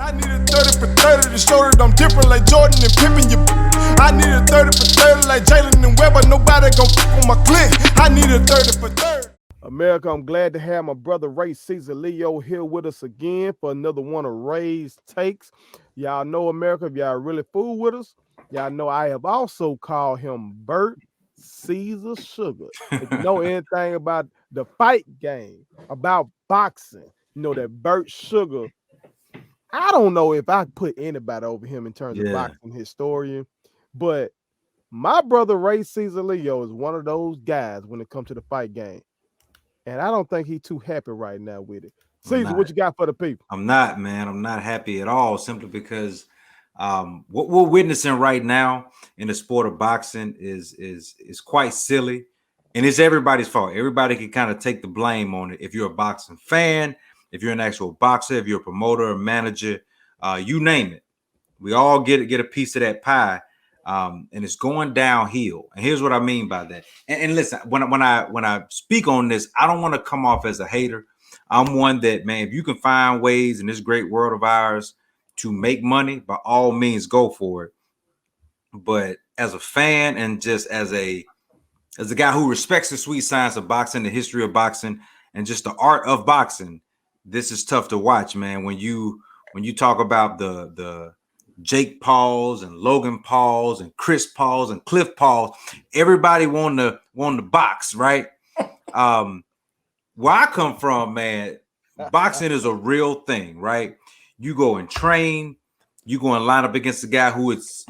I need a 30 for 30 to show that I'm different like Jordan and Pippen. I need a 30 for 30 like Jalen and Webber. Nobody gon' fuck on my click. I need a 30 for 30. America, I'm glad to have my brother Ray Caesar Leo here with us again for another one of Ray's takes. Y'all know, America, if y'all really fool with us, y'all know I have also called him Bert Caesar Sugar. If you know anything about the fight game, about boxing, you know that Bert Sugar, I don't know if I put anybody over him in terms of boxing historian, but my brother Ray Caesar Leo is one of those guys when it comes to the fight game. And I don't think he's too happy right now with it. Caesar, what you got for the people? I'm not, man. I'm not happy at all, simply because what we're witnessing right now in the sport of boxing is quite silly, and it's everybody's fault. Everybody can kind of take the blame on it. If you're a boxing fan, if you're an actual boxer, if you're a promoter, a manager, you name it, we all get a piece of that pie. And it's going downhill. And here's what I mean by that. And listen, when I speak on this, I don't want to come off as a hater. I'm one that, man, if you can find ways in this great world of ours to make money, by all means, go for it. But as a fan and just as a guy who respects the sweet science of boxing, the history of boxing, and just the art of boxing, this is tough to watch, man. When you talk about the Jake Pauls and Logan Pauls and Chris Pauls and Cliff Pauls, everybody want to box, right? Where I come from, man, boxing is a real thing, right? You go and train, you go and line up against a guy who is,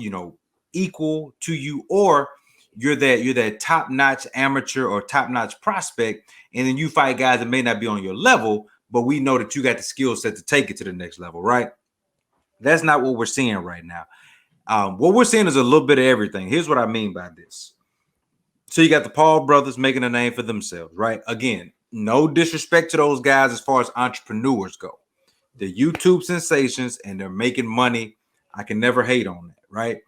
equal to you, or you're that top-notch amateur or top-notch prospect, and then you fight guys that may not be on your level, but we know that you got the skill set to take it to the next level, right? That's not what we're seeing right now. What we're seeing is a little bit of everything. Here's what I mean by this. So you got the Paul brothers making a name for themselves, right? Again, no disrespect to those guys as far as entrepreneurs go. They're YouTube sensations and they're making money. I can never hate on that, right?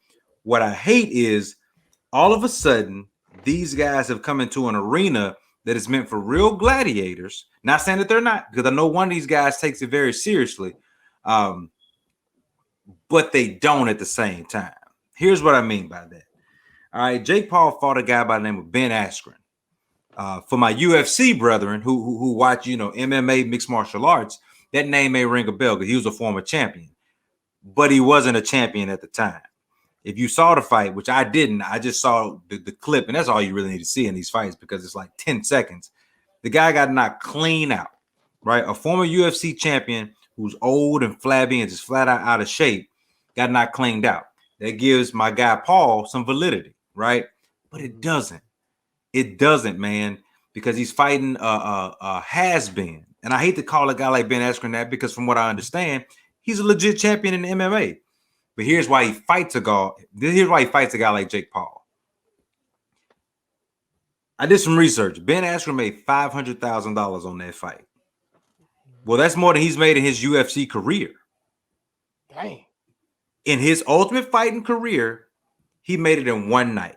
What I hate is all of a sudden these guys have come into an arena that is meant for real gladiators. Not saying that they're not, because I know one of these guys takes it very seriously. But they don't at the same time. Here's what I mean by that. All right, Jake Paul fought a guy by the name of Ben Askren. For my UFC brethren who watch, MMA, mixed martial arts, that name may ring a bell because he was a former champion, but he wasn't a champion at the time. If you saw the fight, which I didn't, I just saw the clip, and that's all you really need to see in these fights because it's like 10 seconds. The guy got knocked clean out, right? A former UFC champion who's old and flabby and just flat out of shape got knocked cleaned out. That gives my guy Paul some validity, right? But it doesn't. It doesn't, man, because he's fighting a has-been. And I hate to call a guy like Ben Askren that because from what I understand, he's a legit champion in MMA. But here's why he fights a guy. Here's why he fights a guy like Jake Paul. I did some research. Ben Askren made $500,000 on that fight. Well, that's more than he's made in his UFC career. Dang. In his ultimate fighting career, he made it in one night.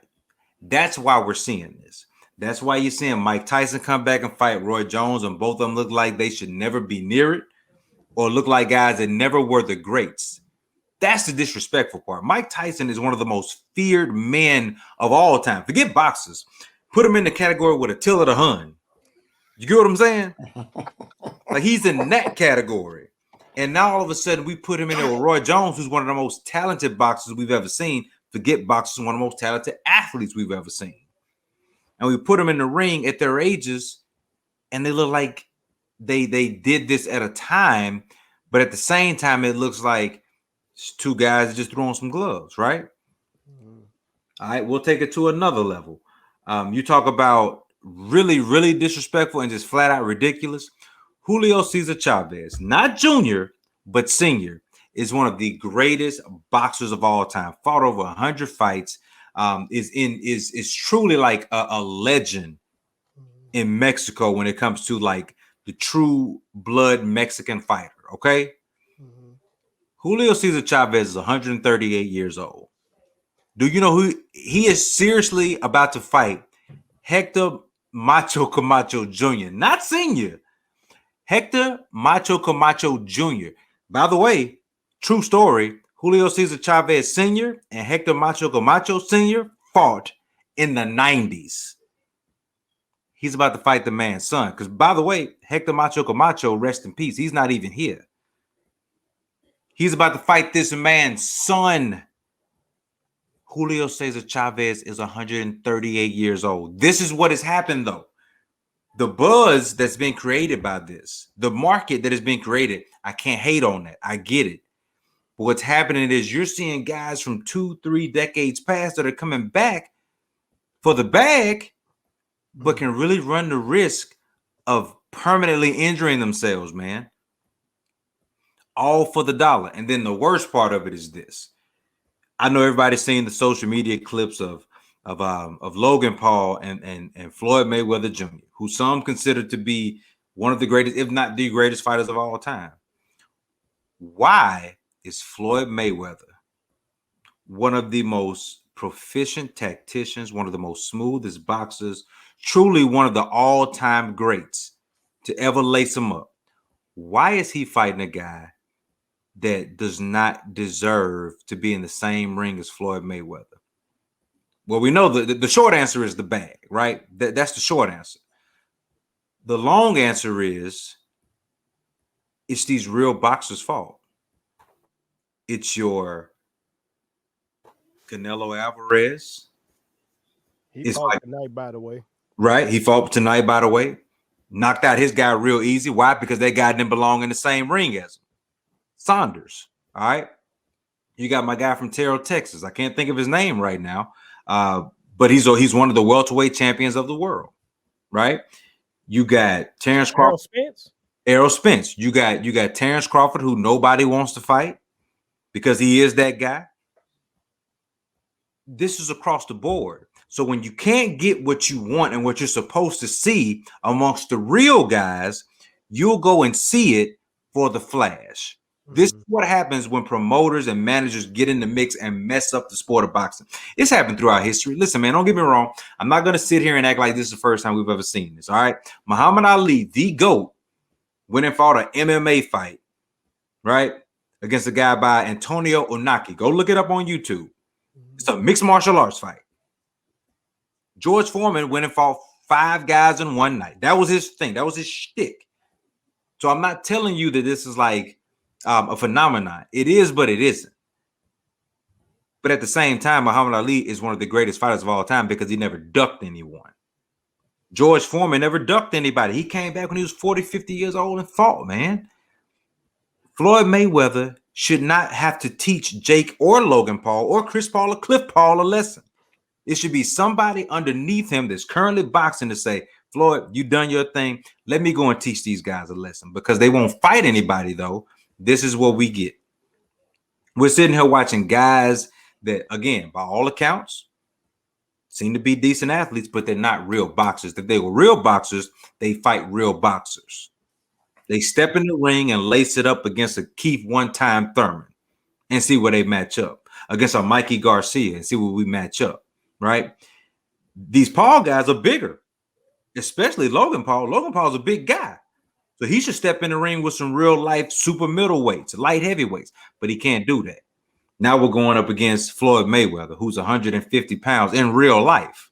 That's why we're seeing this. That's why you're seeing Mike Tyson come back and fight Roy Jones, and both of them look like they should never be near it, or look like guys that never were the greats. That's the disrespectful part. Mike Tyson is one of the most feared men of all time. Forget boxers. Put him in the category with Attila the Hun. You get what I'm saying? Like, he's in that category. And now all of a sudden we put him in there with Roy Jones, who's one of the most talented boxers we've ever seen. Forget boxers, one of the most talented athletes we've ever seen. And we put them in the ring at their ages, and they look like they did this at a time, but at the same time, it looks like it's two guys just throwing some gloves, right? Mm-hmm. All right, we'll take it to another level. You talk about really, really disrespectful and just flat out ridiculous. Julio Cesar Chavez, not junior, but senior, is one of the greatest boxers of all time. Fought over 100 fights. Is truly like a legend in Mexico when it comes to like the true blood Mexican fighter. Okay. Mm-hmm. Julio Cesar Chavez is 138 years old. Do you know who he is seriously about to fight? Hector Macho Camacho Jr., not senior. Hector Macho Camacho Jr. By the way, True story. Julio Cesar Chavez Sr. and Hector Macho Camacho Sr. fought in the 90s. He's about to fight the man's son. Because, by the way, Hector Macho Camacho, rest in peace, he's not even here. He's about to fight this man's son. Julio Cesar Chavez is 138 years old. This is what has happened, though. The buzz that's been created by this, the market that has been created, I can't hate on that. I get it. But what's happening is you're seeing guys from 2-3 decades past that are coming back for the bag, but can really run the risk of permanently injuring themselves, man. All for the dollar. And then the worst part of it is this. I know everybody's seen the social media clips of Logan Paul and Floyd Mayweather Jr., who some consider to be one of the greatest, if not the greatest fighters of all time. Why is Floyd Mayweather one of the most proficient tacticians, one of the most smoothest boxers, truly one of the all-time greats to ever lace him up? Why is he fighting a guy that does not deserve to be in the same ring as Floyd Mayweather? Well, we know the short answer is the bag, right? That's the short answer. The long answer is it's these real boxers' fault. It's your Canelo Alvarez. He fought tonight, by the way. Right? He fought tonight, by the way. Knocked out his guy real easy. Why? Because that guy didn't belong in the same ring as him. Saunders. All right. You got my guy from Terrell, Texas. I can't think of his name right now. But he's one of the welterweight champions of the world. Right? You got Terrence Crawford. Errol Spence. You got Terrence Crawford, who nobody wants to fight because he is that guy. This is across the board. So when you can't get what you want and what you're supposed to see amongst the real guys, you'll go and see it for the flash. This is what happens when promoters and managers get in the mix and mess up the sport of boxing. It's happened throughout history. Listen, man, don't get me wrong. I'm not going to sit here and act like this is the first time we've ever seen this. All right. Muhammad Ali, the GOAT, went and fought an MMA fight, right, against a guy by Antonio Onaki. Go look it up on YouTube. It's a mixed martial arts fight. George Foreman went and fought 5 guys in one night. That was his thing. That was his shtick. So I'm not telling you that this is like a phenomenon. It is, but it isn't. But at the same time, Muhammad Ali is one of the greatest fighters of all time because he never ducked anyone. George Foreman never ducked anybody. He came back when he was 40, 50 years old and fought, man. Floyd Mayweather should not have to teach Jake or Logan Paul or Chris Paul or Cliff Paul a lesson. It should be somebody underneath him that's currently boxing to say, Floyd, you done your thing. Let me go and teach these guys a lesson because they won't fight anybody, though. This is what we get. We're sitting here watching guys that, again, by all accounts, seem to be decent athletes, but they're not real boxers. If they were real boxers, they fight real boxers. They step in the ring and lace it up against a Keith one-time Thurman and see where they match up. Against a Mikey Garcia and see where we match up, right? These Paul guys are bigger, especially Logan Paul. Logan Paul's a big guy. So he should step in the ring with some real-life super middleweights, light heavyweights, but he can't do that. Now we're going up against Floyd Mayweather, who's 150 pounds in real life.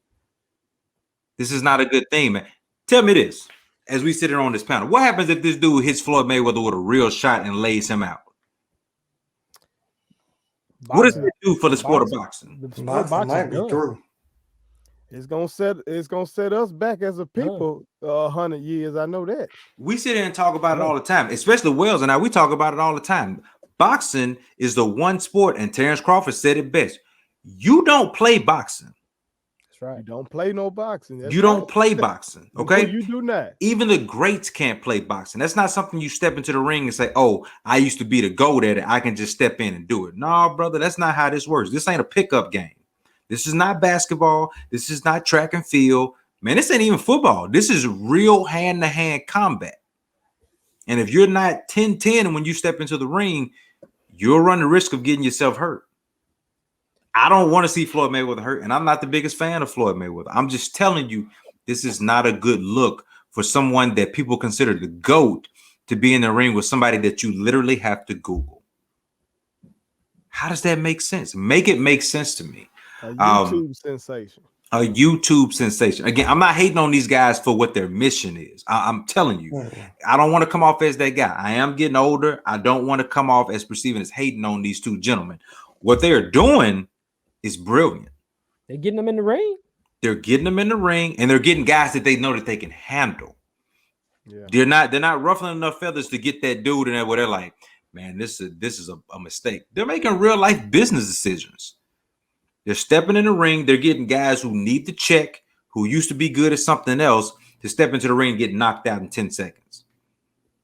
This is not a good thing, man. Tell me this, as we sit here on this panel, what happens if this dude hits Floyd Mayweather with a real shot and lays him out? What does it do for the sport of boxing? The sport of boxing might be through. It's gonna set us back as a people 100 years. I know that. We sit here and talk about it all the time, especially Wells and I. We talk about it all the time. Boxing is the one sport, and Terrence Crawford said it best. You don't play boxing. That's right. You don't play no boxing. You don't play boxing. Okay. You do not. Even the greats can't play boxing. That's not something you step into the ring and say, "Oh, I used to be the GOAT at it. I can just step in and do it." No, brother, that's not how this works. This ain't a pickup game. This is not basketball. This is not track and field. Man, this ain't even football. This is real hand-to-hand combat. And if you're not 10-10 when you step into the ring, you'll run the risk of getting yourself hurt. I don't want to see Floyd Mayweather hurt, and I'm not the biggest fan of Floyd Mayweather. I'm just telling you, this is not a good look for someone that people consider the GOAT to be in the ring with somebody that you literally have to Google. How does that make sense? Make it make sense to me. A YouTube sensation. A YouTube sensation. Again, I'm not hating on these guys for what their mission is. I'm telling you, I don't want to come off as that guy. I am getting older. I don't want to come off as perceiving as hating on these two gentlemen. What they are doing is brilliant. They're getting them in the ring. They're getting them in the ring, and they're getting guys that they know that they can handle. Yeah. They're not ruffling enough feathers to get that dude in there where they're like, man, this is a mistake. They're making real life business decisions. They're stepping in the ring. They're getting guys who need the check, who used to be good at something else, to step into the ring and get knocked out in 10 seconds.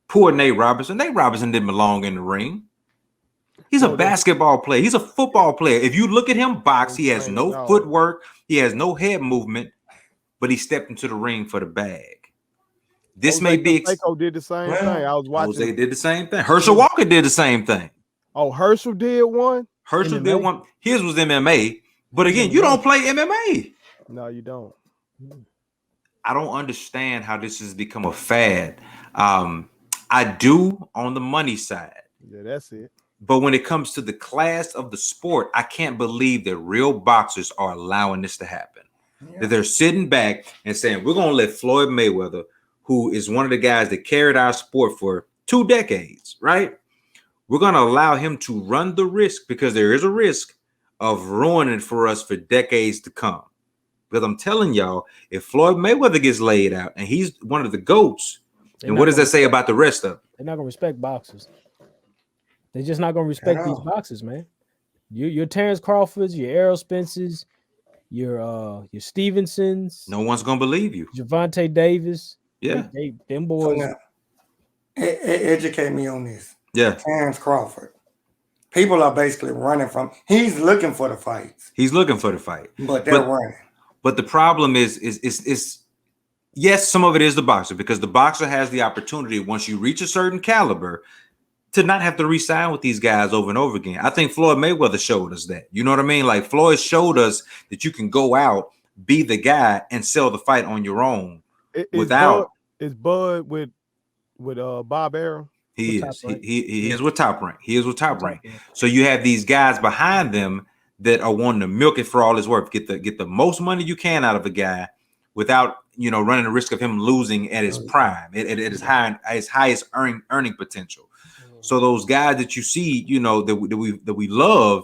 Poor Nate Robinson. Nate Robinson didn't belong in the ring. He's a basketball player. He's a football player. If you look at him box, he has no footwork. He has no head movement, but he stepped into the ring for the bag. This may be. Jose did the same thing. I was watching. Jose did the same thing. Herschel Walker did the same thing. Oh, Herschel did one? Herschel did one. His was MMA. But again, you don't play MMA. No, you don't. I don't understand how this has become a fad. I do on the money side. Yeah, that's it. But when it comes to the class of the sport, I can't believe that real boxers are allowing this to happen. Yeah. That they're sitting back and saying, we're going to let Floyd Mayweather, who is one of the guys that carried our sport for 2 decades, right? We're going to allow him to run the risk, because there is a risk of ruining it for us for decades to come. Because I'm telling y'all, if Floyd Mayweather gets laid out and he's one of the GOATs, and what does that say about the rest of them? They're not going to respect boxers. They're just not going to respect these boxers, man. Your Terrence Crawfords, your Errol Spencers, your Stevensons. No one's going to believe you. Gervonta Davis. Yeah. Them boys. So now, educate me on this. Yeah. Terrence Crawford. People are basically running from. He's looking for the fights. He's looking for the fight, but they're running. But the problem is yes, some of it is the boxer, because the boxer has the opportunity once you reach a certain caliber to not have to re-sign with these guys over and over again. I think Floyd Mayweather showed us that. You know what I mean? Like Floyd showed us that you can go out, be the guy, and sell the fight on your own without. Is Bud with Bob Arum? He is with Top Rank. He is with Top Rank. So you have these guys behind them that are wanting to milk it for all it's worth. Get the most money you can out of a guy without running the risk of him losing at his prime, at his highest earning potential. So those guys that you see, that we love,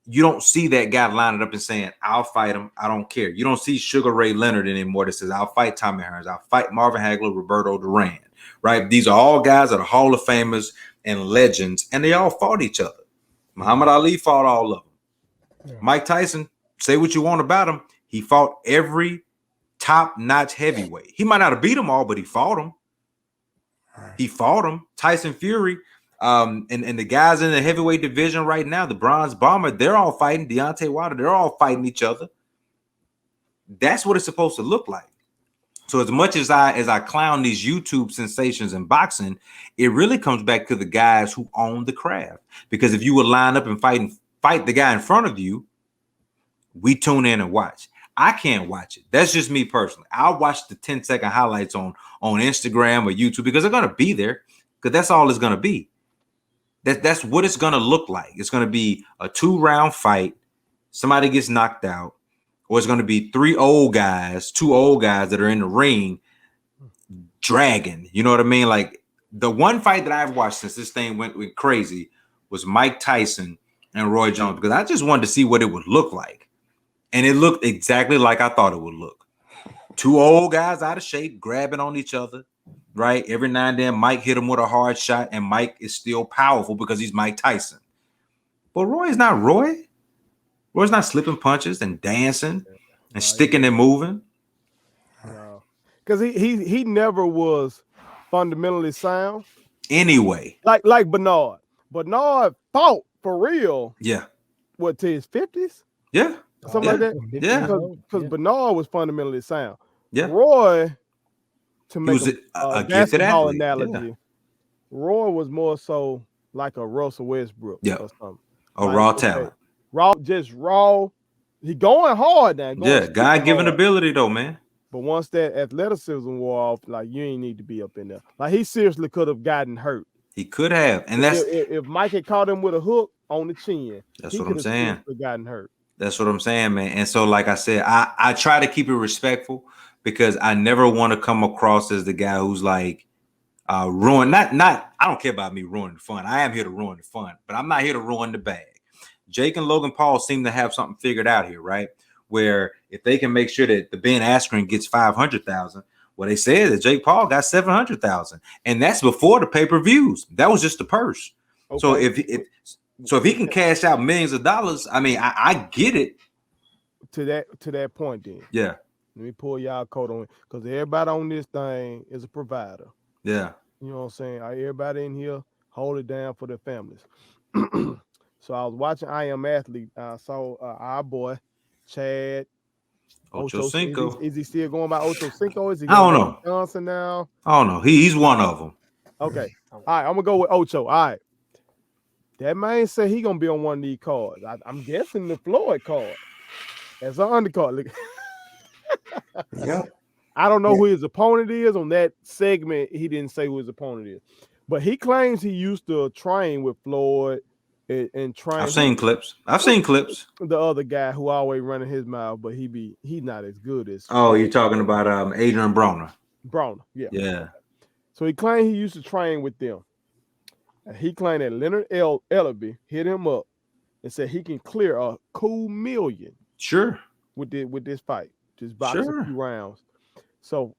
you don't see that guy lining up and saying, "I'll fight him. I don't care." You don't see Sugar Ray Leonard anymore that says, "I'll fight Tommy Hearns. I'll fight Marvin Hagler, Roberto Duran." Right? These are all guys that are Hall of Famers and legends, and they all fought each other. Muhammad Ali fought all of them. Yeah. Mike Tyson, say what you want about him, he fought every top-notch heavyweight. He might not have beat them all, but he fought them. He fought them. Tyson Fury, and the guys in the heavyweight division right now, the Bronze Bomber, they're all fighting. Deontay Wilder, they're all fighting each other. That's what it's supposed to look like. So as much as I clown these YouTube sensations in boxing, it really comes back to the guys who own the craft. Because if you would line up and fight the guy in front of you, we tune in and watch. I can't watch it. That's just me personally. I'll watch the 10-second highlights on Instagram or YouTube because they're going to be there, because that's all it's going to be. That's what it's going to look like. It's going to be a 2-round fight. Somebody gets knocked out. Or it's going to be 2 old guys that are in the ring dragging. You know what I mean? Like the one fight that I've watched since this thing went crazy was Mike Tyson and Roy Jones, because I just wanted to see what it would look like. And it looked exactly like I thought it would look. 2 old guys out of shape, grabbing on each other, right? Every now and then Mike hit him with a hard shot, and Mike is still powerful because he's Mike Tyson. But Roy is not Roy. Roy's not slipping punches and dancing and sticking and moving. Because he never was fundamentally sound. Anyway. Like Bernard. Bernard fought for real. Yeah. What, to his 50s? Yeah. Something like that? Yeah. Because Bernard was fundamentally sound. Yeah. Roy, to make a basketball analogy, Roy was more so like a Russell Westbrook or something. A raw talent. Raw. He going hard now. God-given ability though, man. But once that athleticism wore off, like you ain't need to be up in there. Like he seriously could have gotten hurt. He could have, and that's if Mike had caught him with a hook on the chin. That's He what I'm could have saying. gotten hurt. That's what I'm saying, man. And so, like I said, I try to keep it respectful because I never want to come across as the guy who's like ruin. Not. I don't care about me ruining the fun. I am here to ruin the fun, but I'm not here to ruin the bag. Jake and Logan Paul seem to have something figured out here, right? Where if they can make sure that the Ben Askren gets 500,000, well, they said that Jake Paul got 700,000, and that's before the pay-per-views. That was just the purse. Okay. So if he can cash out millions of dollars, I mean, I get it. To that point, then. Yeah. Let me pull y'all coat on it because everybody on this thing is a provider. Yeah. You know what I'm saying? Everybody in here hold it down for their families. So I was watching I Am Athlete. I saw our boy Chad Ochocinco. Is he still going by Ochocinco? Is he I don't know. Johnson now? I don't know. He's one of them. Okay. All right. I'm gonna go with Ocho. All right. That man said he gonna be on one of these cards. I'm guessing the Floyd card as an undercard. Yeah. I don't know who his opponent is on that segment. He didn't say who his opponent is, but he claims he used to train with Floyd and train. I've seen clips. The other guy who always running his mouth, but he's not as good as. Oh, you're talking about Adrian Broner. Broner, yeah. Yeah. So he claimed he used to train with them. And he claimed that Leonard Ellerby hit him up and said he can clear a cool $1 million. Sure. With this fight, just box a few rounds. So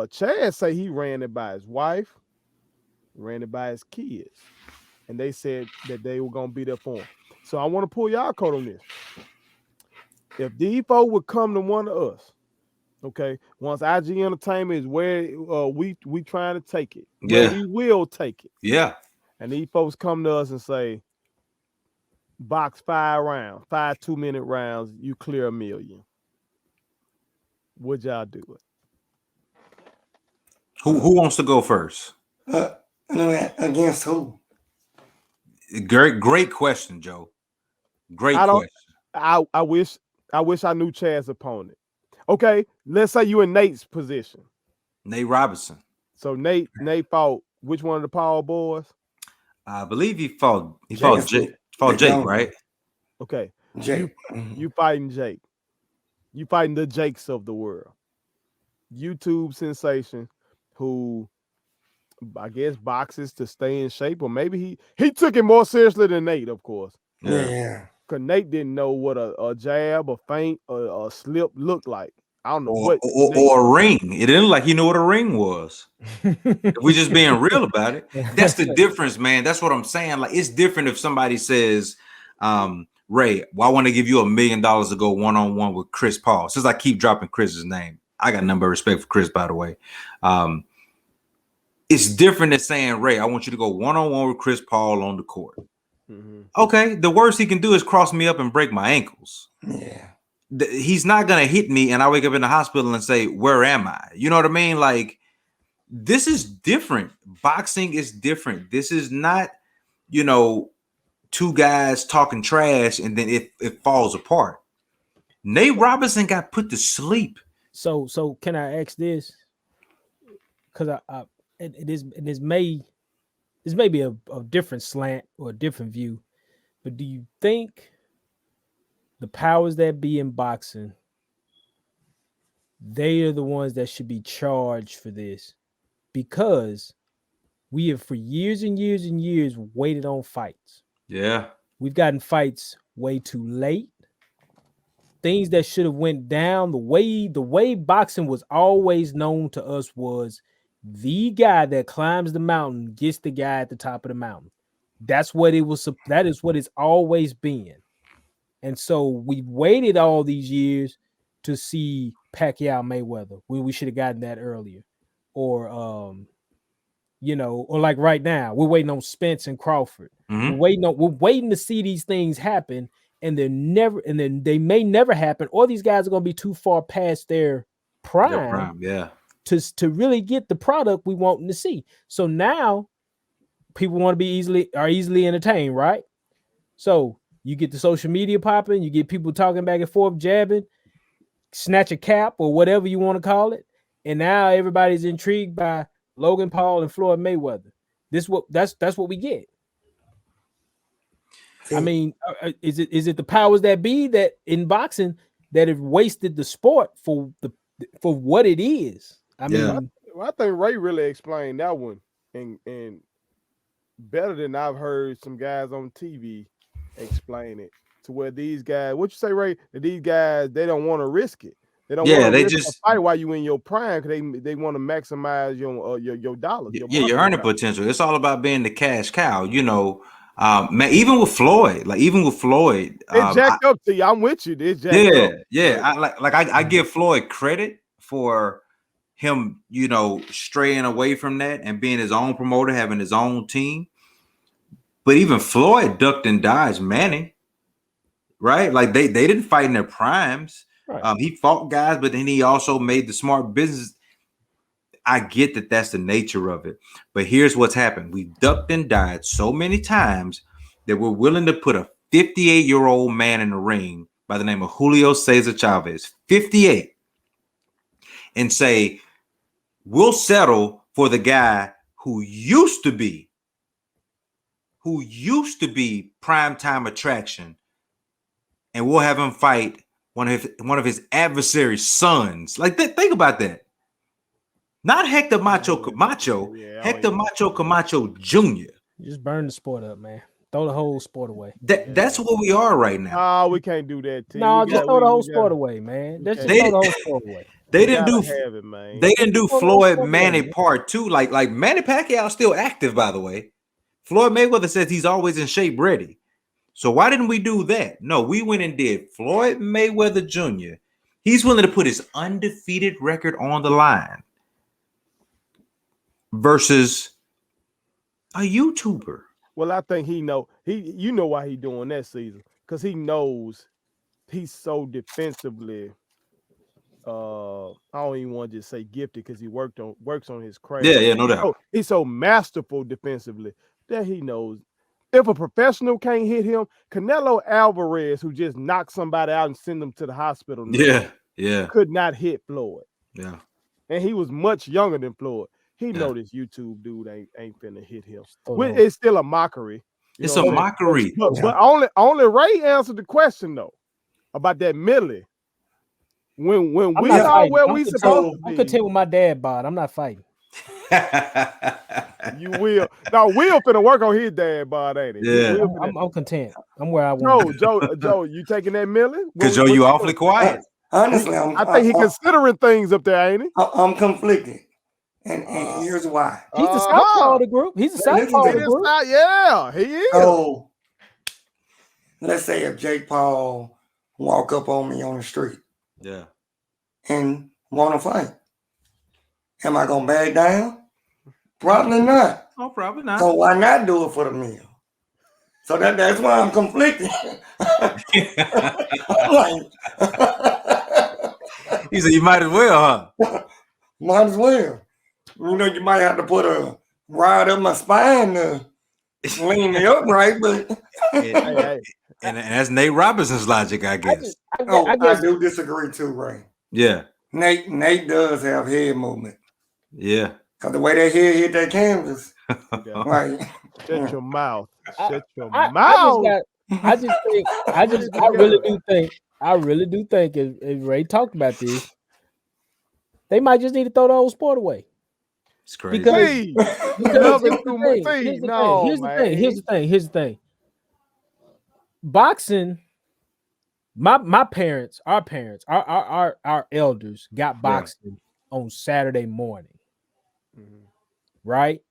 Chad say he ran it by his wife, ran it by his kids, and they said that they were gonna be there for him. So I want to pull y'all coat on this. If these folks would come to one of us, okay, once IG Entertainment is where we trying to take it, yeah, we will take it, yeah. And these folks come to us and say, box 5 rounds, 5 2-minute rounds, you clear $1 million. Would y'all do it? Who wants to go first? Against who? Great question, Joe. Great question. I wish I knew Chad's opponent. Okay, let's say you in Nate's position. Nate Robinson. So Nate fought which one of the Power boys? I believe he fought Jake, right? Okay. Jake. You fighting Jake. You fighting the Jakes of the world. YouTube sensation who I guess boxes to stay in shape, or maybe he took it more seriously than Nate, of course. Yeah. Because Nate didn't know what a jab, a feint, a slip looked like. I don't know or a ring. It didn't look like he knew what a ring was. If we're just being real about it. That's the difference, man. That's what I'm saying. Like, it's different if somebody says, Ray, well, I want to give you $1 million to go one-on-one with Chris Paul. Since I keep dropping Chris's name, I got nothing but respect for Chris, by the way. It's different than saying, Ray, I want you to go one-on-one with Chris Paul on the court. Mm-hmm. Okay, the worst he can do is cross me up and break my ankles. Yeah. He's not going to hit me and I wake up in the hospital and say, where am I? You know what I mean? Like, this is different. Boxing is different. This is not, two guys talking trash and then it falls apart. Nate Robinson got put to sleep. So can I ask this? Because this may be a different slant or a different view, but do you think the powers that be in boxing, they are the ones that should be charged for this? Because we have for years and years and years waited on fights. Yeah. We've gotten fights way too late. Things that should have went down. The way boxing was always known to us was the guy that climbs the mountain gets the guy at the top of the mountain. That's what it was. That is what it's always been. And so we waited all these years to see Pacquiao Mayweather. We should have gotten that earlier. Or or like right now, we're waiting on Spence and Crawford. Mm-hmm. We're waiting to see these things happen, and then they may never happen, or these guys are gonna be too far past their prime, to really get the product we want to see. So now people want to be easily entertained, right? So you get the social media popping, you get people talking back and forth, jabbing, snatch a cap or whatever you want to call it, and now everybody's intrigued by Logan Paul and Floyd Mayweather. That's what we get. I mean, is it the powers that be that in boxing that have wasted the sport for what it is? I mean, I think Ray really explained that one and better than I've heard some guys on TV explain it. To where these guys, what you say, Ray? That these guys, they don't want to risk it. They don't want to risk a fight while you in your prime because they want to maximize your dollars. Your earning potential. It's all about being the cash cow. You know, man, even with Floyd, it jacked up to you. I'm with you. I give Floyd credit for him, you know, straying away from that and being his own promoter, having his own team. But even Floyd ducked and dodged Manny, right? Like they didn't fight in their primes. Right. He fought guys, but then he also made the smart business. I get that that's the nature of it. But here's what's happened. We ducked and dodged so many times that we're willing to put a 58-year-old man in the ring by the name of Julio Cesar Chavez, 58, and say, we'll settle for the guy who used to be primetime attraction, and we'll have him fight one of his adversary's sons. Like that, think about that. Not Hector Macho Camacho, Hector Macho Camacho Jr. You just burn the sport up, man. Throw the whole sport away. That's what we are right now. Oh, we can't do that. No, just throw the whole sport away, man. Let's just throw the whole sport away. They didn't do Floyd Manny part 2. Like Manny Pacquiao still active, by the way. Floyd Mayweather says he's always in shape, ready. So why didn't we do that? No, we went and did Floyd Mayweather Jr. He's willing to put his undefeated record on the line versus a YouTuber. Well, I think you know why he's doing that, season, because he knows he's so defensively. I don't even want to just say gifted because he works on his craft. Yeah, no doubt. He's so masterful defensively that he knows if a professional can't hit him, Canelo Alvarez, who just knocked somebody out and sent them to the hospital, could not hit Floyd. Yeah, and he was much younger than Floyd. He know this YouTube dude ain't finna hit him. It's still a mockery. It's a mockery. But only Ray answered the question though about that Millie. When we are where we supposed to be. I'm content with my dad bod. I'm not fighting. You will. Now Will finna work on his dad bod, ain't he? Yeah. I'm content. I'm where I want. Joe, you taking that Millie? Because Joe, you awfully quiet. Honestly, I think he considering things up there, ain't he? I'm conflicted. And here's why. He's the southpaw of the group. He's the southpaw of the group. Yeah, he is. So let's say if Jake Paul walk up on me on the street. Yeah. And want to fight. Am I gonna back down? Probably not. Oh, probably not. So why not do it for the meal? So that's why I'm conflicted. He said you might as well, huh? Might as well. You know, you might have to put a rod up my spine to lean me upright, but and that's Nate Robinson's logic, I guess. I do disagree too, Ray. Yeah. Nate does have head movement. Yeah. Because the way that head hit that canvas, right? Shut your mouth. Shut your mouth. I really do think, as Ray talked about this, they might just need to throw the whole sport away. It's crazy. Because here's the thing. Boxing, my parents, our elders got boxing on Saturday morning. Right?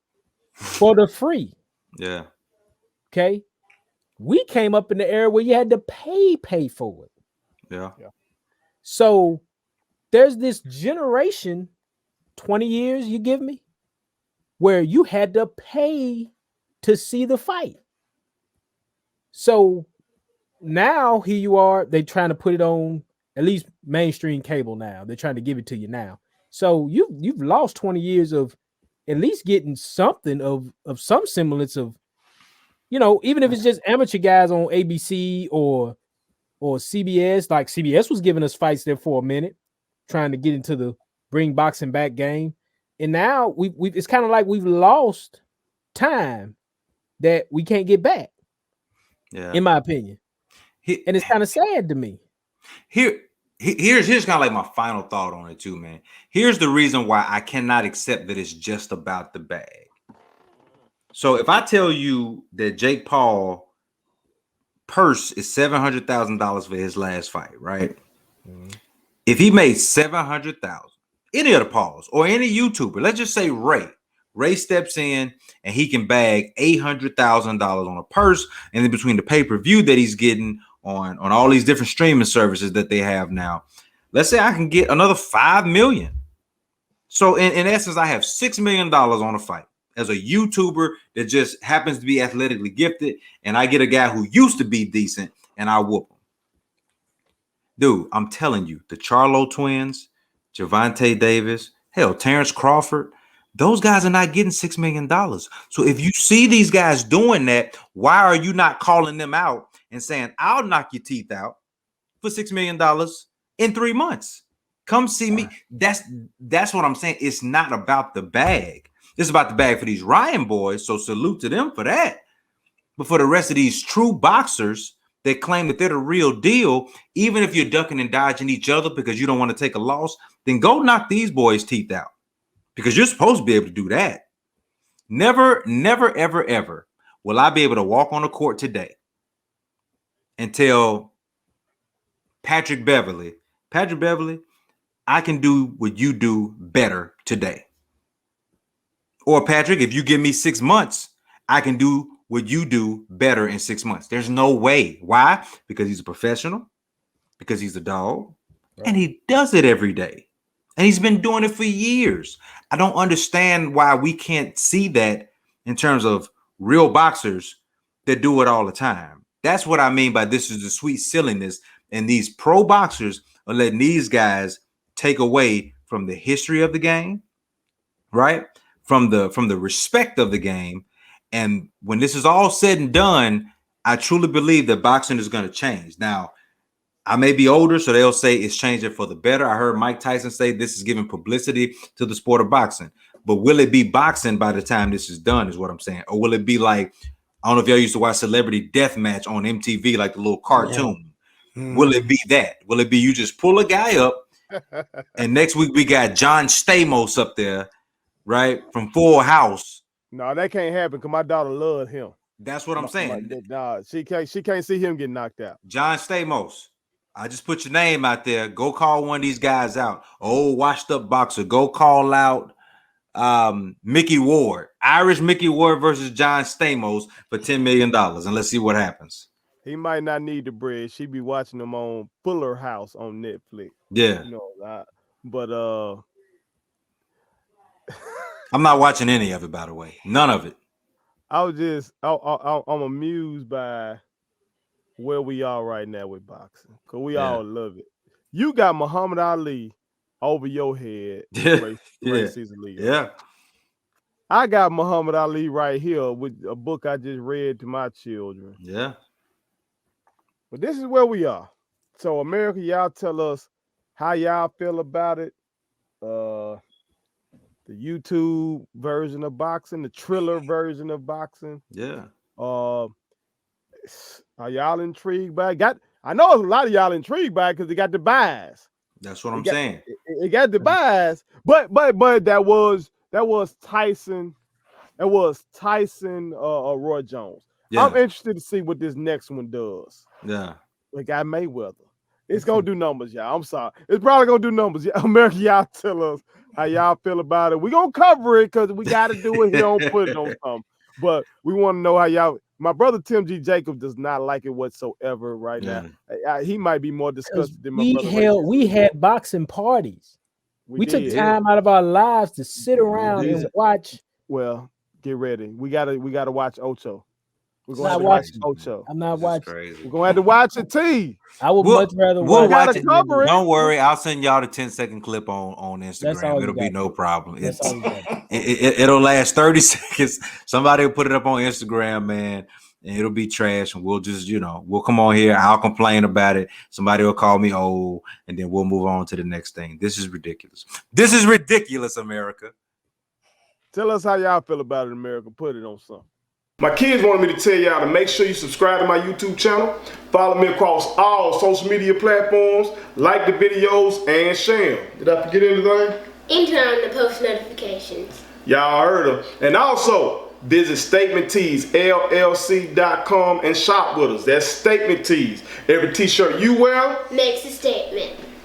For the free. Yeah. Okay. We came up in the era where you had to pay for it. Yeah. So there's this generation, 20 years you give me, where you had to pay to see the fight. So now here you are, they're trying to put it on at least mainstream cable now. They're trying to give it to you now. So you've lost 20 years of at least getting something of some semblance of, you know, even if it's just amateur guys on ABC or CBS, like CBS was giving us fights there for a minute, trying to get into the bring boxing back game. And now we it's kind of like we've lost time that we can't get back. in my opinion. And it's kind of sad to me. Here's kind of like my final thought on it too, man. Here's the reason why I cannot accept that it's just about the bag. So if I tell you that Jake Paul purse is $700,000 for his last fight, right? Mm-hmm. If he made $700,000, any of the Pauls or any YouTuber, let's just say Ray steps in and he can bag $800,000 on a purse, and then between the pay-per-view that he's getting on all these different streaming services that they have now, let's say I can get another $5 million. So in essence, I have $6 million on a fight as a YouTuber that just happens to be athletically gifted, and I get a guy who used to be decent and I whoop him. Dude, I'm telling you, the Charlo twins, Gervonta Davis, hell, Terrence Crawford, those guys are not getting $6 million. So if you see these guys doing that, why are you not calling them out and saying, I'll knock your teeth out for $6 million in 3 months? Come see me. That's what I'm saying. It's not about the bag. It's about the bag for these Ryan boys. So salute to them for that. But for the rest of these true boxers that claim that they're the real deal, even if you're ducking and dodging each other because you don't want to take a loss, then go knock these boys' teeth out, because you're supposed to be able to do that. Never, ever, ever will I be able to walk on the court today and tell Patrick Beverly, I can do what you do better today. Or Patrick, if you give me 6 months, I can do what you do better in 6 months. There's no way. Why? Because he's a professional, because he's a dog, right, and he does it every day. And he's been doing it for years. I don't understand why we can't see that in terms of real boxers that do it all the time. That's what I mean by this is the sweet silliness. And these pro boxers are letting these guys take away from the history of the game, right? From the respect of the game. And when this is all said and done, I truly believe that boxing is going to change. Now, I may be older, so they'll say it's changing for the better. I heard Mike Tyson say this is giving publicity to the sport of boxing. But will it be boxing by the time this is done is what I'm saying. Or will it be like, I don't know if y'all used to watch Celebrity Deathmatch on MTV, like the little cartoon. Yeah. Will it be that? Will it be you just pull a guy up and next week we got John Stamos up there, right, from Full House? No, that can't happen because my daughter loved him. That's what I'm saying. Nah, she can't see him get knocked out. John Stamos, I just put your name out there. Go call one of these guys out. Oh, washed up boxer. Go call out Mickey Ward. Irish Mickey Ward versus John Stamos for $10 million. And let's see what happens. He might not need the bread. She be watching them on Fuller House on Netflix. Yeah. You know, but I'm not watching any of it, by the way. None of it. I'm amused by where we are right now with boxing, because we all love it. You got Muhammad Ali over your head. Season league. Yeah. I got Muhammad Ali right here with a book I just read to my children. Yeah. But this is where we are. So America, y'all tell us how y'all feel about it. The YouTube version of boxing, the Triller version of boxing. Yeah. Are y'all intrigued by it? I know a lot of y'all intrigued by it because they got the buys. That's what I'm saying. It got the buys, but that was Tyson. That was Tyson Roy Jones. Yeah. I'm interested to see what this next one does. Yeah. We got Mayweather. It's gonna do numbers, y'all. I'm sorry. It's probably gonna do numbers. America, y'all tell us how y'all feel about it. We're gonna cover it because we gotta do it here on Put It On Something. But we want to know how y'all. My brother Tim G. Jacobs does not like it whatsoever right now. He might be more disgusted than my brother. We had boxing parties. We took time out of our lives to sit around and watch. Well, get ready. We gotta watch Ocho. We're going to watch Ocho. I'm not watching. We're going to have to watch it, T. I would much rather watch it. Don't worry. I'll send y'all the 10-second clip on Instagram. It'll be no problem. It'll last 30 seconds. Somebody will put it up on Instagram, man, and it'll be trash. And we'll just, we'll come on here. I'll complain about it. Somebody will call me old, and then we'll move on to the next thing. This is ridiculous. This is ridiculous, America. Tell us how y'all feel about it, America. Put it on something. My kids wanted me to tell y'all to make sure you subscribe to my YouTube channel, follow me across all social media platforms, like the videos, and share them. Did I forget anything? And turn on the post notifications. Y'all heard them. And also, visit StatementTeesLLC.com and shop with us. That's Statement Tees. Every t-shirt you wear makes a statement.